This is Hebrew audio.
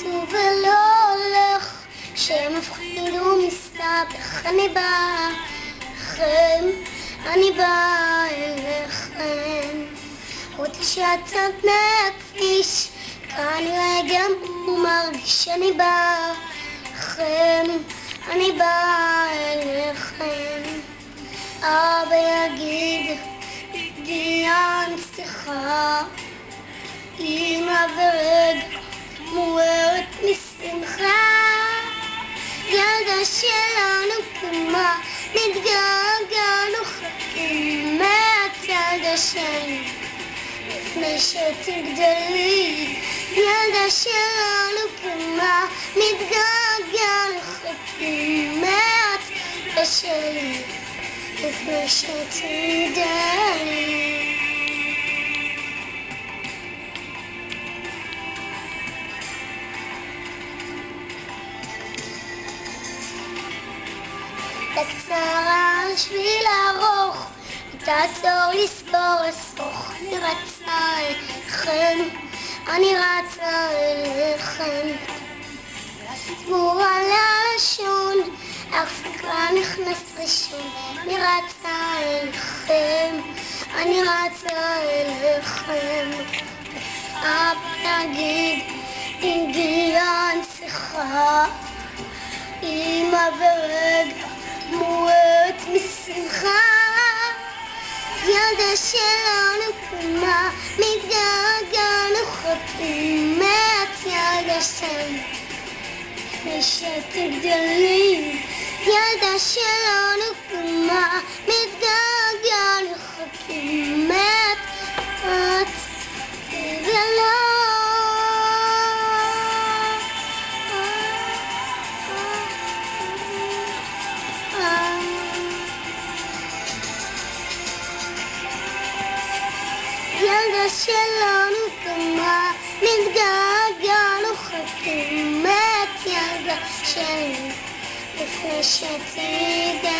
עצוב ולא הולך, שמפחיד ומסתבך. אני באה לכם, אני באה אליכם. אותי שהצד נפגיש, כנראה גם הוא מרגיש. אני באה לכם, אני באה אליכם. אבא יגיד, הגיעה הנצחה, אמא ורגע מוארת משמחה. ילדה שלנו קמה, מתגעגענו חכים מהצד השני לפני שתגדלי. ילדה שלנו קמה, מתגעגענו חכים מהצד השני לפני שתגדלי. לקצרה שביל ארוך, תעצור לזכור אסוך. אני רצה אליכם, אני רצה אליכם. דיבור על הלשון, הפסקה נכנס ראשון. אני רצה אליכם, אני רצה אליכם. אבא יגיד, הגיעה הנצחה, אמא ורגע מוארת משמחה. ילדה שלנו קמה, מתגעגענו חכים מהצד השני לפני שתגדלי. ילדה שלנו קמה, מתגעגענו חכים מהצד השני. ילדה שלנו קמה, מתגעגענו חכים את ילדה שלי לפני שתגדלי.